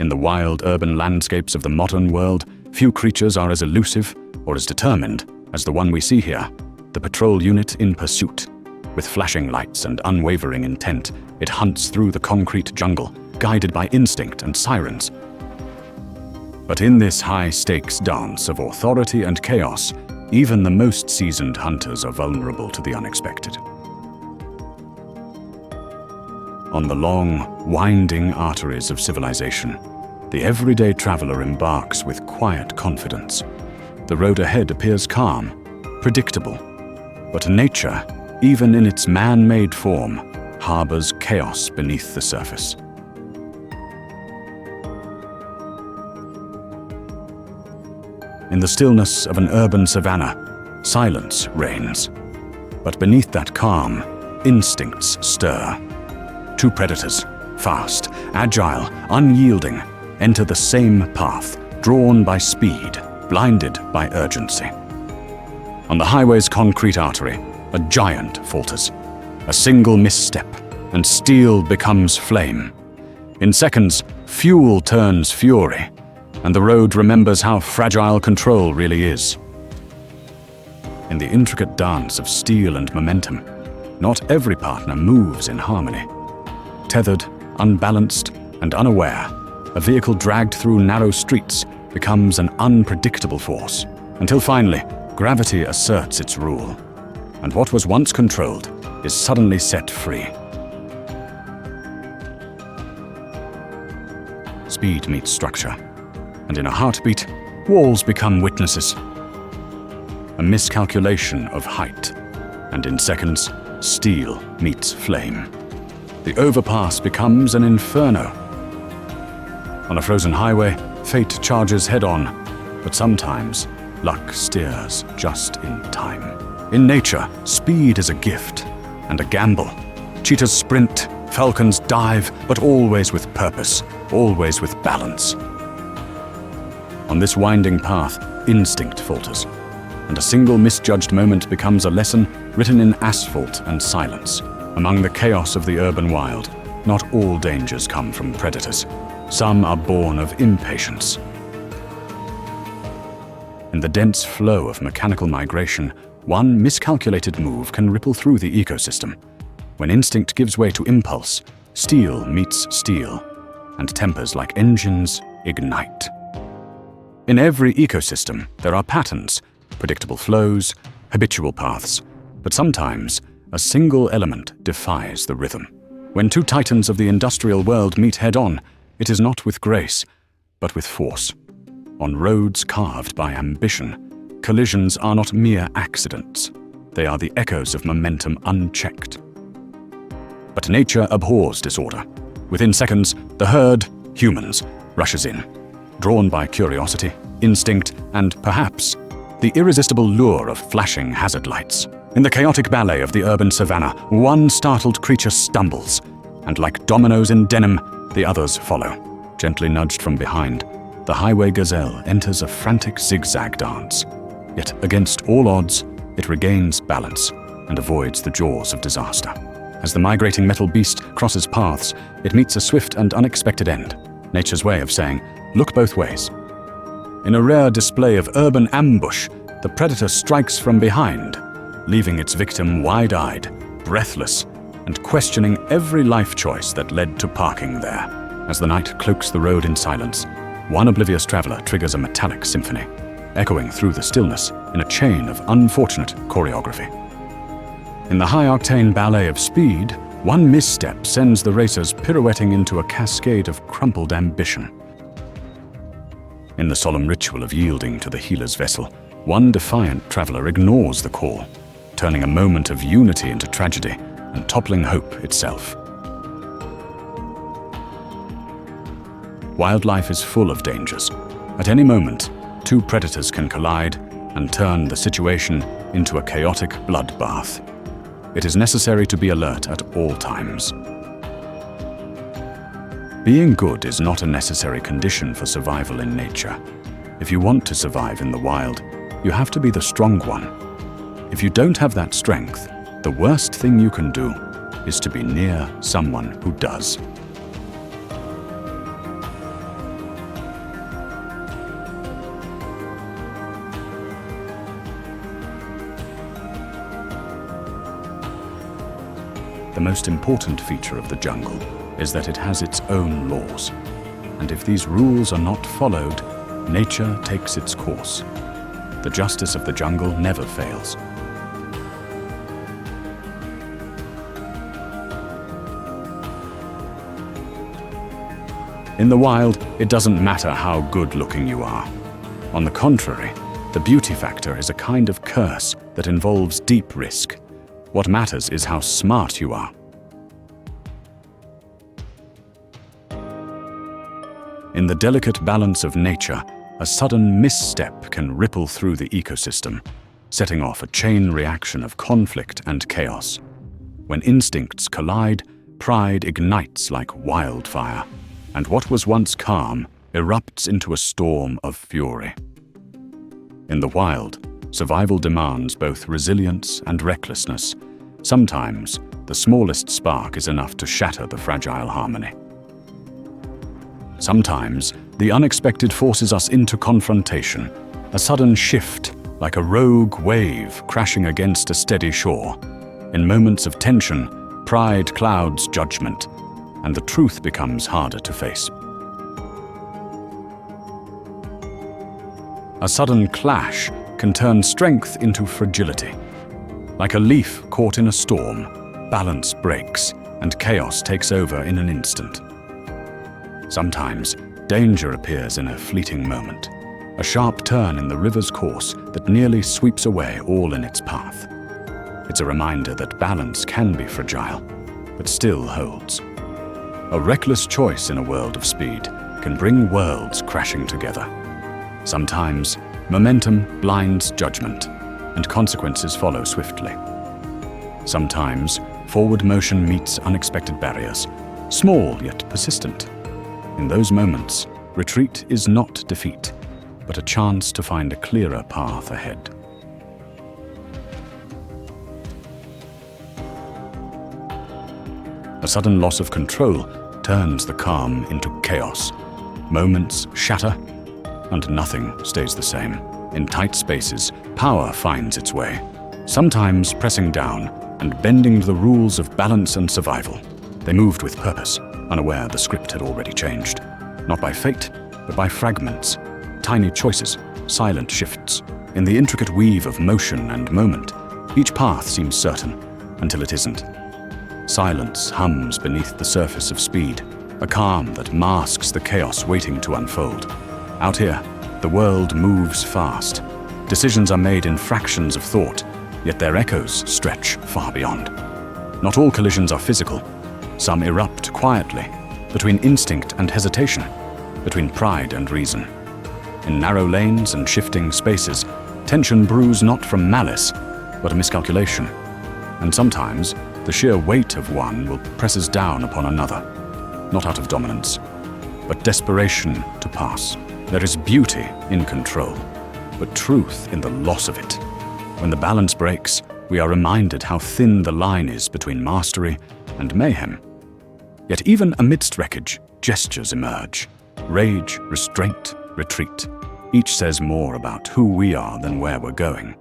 In the wild urban landscapes of the modern world, few creatures are as elusive or as determined as the one we see here, the patrol unit in pursuit. With flashing lights and unwavering intent, it hunts through the concrete jungle, guided by instinct and sirens. But in this high-stakes dance of authority and chaos, even the most seasoned hunters are vulnerable to the unexpected. On the long, winding arteries of civilization, the everyday traveler embarks with quiet confidence. The road ahead appears calm, predictable, but nature, even in its man-made form, harbors chaos beneath the surface. In the stillness of an urban savanna, silence reigns. But beneath that calm, instincts stir. Two predators, fast, agile, unyielding, enter the same path, drawn by speed, blinded by urgency. On the highway's concrete artery, a giant falters. A single misstep, and steel becomes flame. In seconds, fuel turns fury, and the road remembers how fragile control really is. In the intricate dance of steel and momentum, not every partner moves in harmony. Tethered, unbalanced, and unaware, a vehicle dragged through narrow streets becomes an unpredictable force, until finally, gravity asserts its rule, and what was once controlled is suddenly set free. Speed meets structure, and in a heartbeat, walls become witnesses. A miscalculation of height, and in seconds, steel meets flame. The overpass becomes an inferno. On a frozen highway, fate charges head-on, but sometimes luck steers just in time. In nature, speed is a gift and a gamble. Cheetahs sprint, falcons dive, but always with purpose, always with balance. On this winding path, instinct falters, and a single misjudged moment becomes a lesson written in asphalt and silence. Among the chaos of the urban wild, not all dangers come from predators. Some are born of impatience. In the dense flow of mechanical migration, one miscalculated move can ripple through the ecosystem. When instinct gives way to impulse, steel meets steel, and tempers like engines ignite. In every ecosystem, there are patterns, predictable flows, habitual paths, but sometimes a single element defies the rhythm. When two titans of the industrial world meet head-on, it is not with grace, but with force. On roads carved by ambition, collisions are not mere accidents. They are the echoes of momentum unchecked. But nature abhors disorder. Within seconds, the herd, humans, rushes in, drawn by curiosity, instinct, and perhaps the irresistible lure of flashing hazard lights. In the chaotic ballet of the urban savanna, one startled creature stumbles, and like dominoes in denim, the others follow. Gently nudged from behind, the highway gazelle enters a frantic zigzag dance. Yet against all odds, it regains balance and avoids the jaws of disaster. As the migrating metal beast crosses paths, it meets a swift and unexpected end. Nature's way of saying, look both ways. In a rare display of urban ambush, the predator strikes from behind, leaving its victim wide-eyed, breathless, and questioning every life choice that led to parking there. As the night cloaks the road in silence, one oblivious traveler triggers a metallic symphony, echoing through the stillness in a chain of unfortunate choreography. In the high-octane ballet of speed, one misstep sends the racers pirouetting into a cascade of crumpled ambition. In the solemn ritual of yielding to the healer's vessel, one defiant traveler ignores the call, turning a moment of unity into tragedy and toppling hope itself. Wildlife is full of dangers. At any moment, two predators can collide and turn the situation into a chaotic bloodbath. It is necessary to be alert at all times. Being good is not a necessary condition for survival in nature. If you want to survive in the wild, you have to be the strong one. If you don't have that strength, the worst thing you can do is to be near someone who does. most important feature of the jungle is that it has its own laws. And if these rules are not followed, nature takes its course. The justice of the jungle never fails. In the wild, it doesn't matter how good-looking you are. On the contrary, the beauty factor is a kind of curse that involves deep risk. What matters is how smart you are. In the delicate balance of nature, a sudden misstep can ripple through the ecosystem, setting off a chain reaction of conflict and chaos. When instincts collide, pride ignites like wildfire, and what was once calm erupts into a storm of fury. In the wild, survival demands both resilience and recklessness. Sometimes, the smallest spark is enough to shatter the fragile harmony. Sometimes, the unexpected forces us into confrontation, a sudden shift like a rogue wave crashing against a steady shore. In moments of tension, pride clouds judgment, and the truth becomes harder to face. A sudden clash can turn strength into fragility. Like a leaf caught in a storm, balance breaks, and chaos takes over in an instant. Sometimes, danger appears in a fleeting moment, a sharp turn in the river's course that nearly sweeps away all in its path. It's a reminder that balance can be fragile, but still holds. A reckless choice in a world of speed can bring worlds crashing together. Sometimes, momentum blinds judgment, and consequences follow swiftly. Sometimes, forward motion meets unexpected barriers, small yet persistent. In those moments, retreat is not defeat, but a chance to find a clearer path ahead. A sudden loss of control turns the calm into chaos. Moments shatter, and nothing stays the same. In tight spaces, power finds its way, sometimes pressing down and bending the rules of balance and survival. They moved with purpose, unaware the script had already changed. Not by fate, but by fragments, tiny choices, silent shifts. In the intricate weave of motion and moment, each path seems certain, until it isn't. Silence hums beneath the surface of speed, a calm that masks the chaos waiting to unfold. Out here, the world moves fast. Decisions are made in fractions of thought, yet their echoes stretch far beyond. Not all collisions are physical. Some erupt quietly, between instinct and hesitation, between pride and reason. In narrow lanes and shifting spaces, tension brews not from malice, but a miscalculation. And sometimes, the sheer weight of one will press us down upon another, not out of dominance, but desperation to pass. There is beauty in control, but truth in the loss of it. When the balance breaks, we are reminded how thin the line is between mastery and mayhem. Yet even amidst wreckage, gestures emerge. Rage, restraint, retreat. Each says more about who we are than where we're going.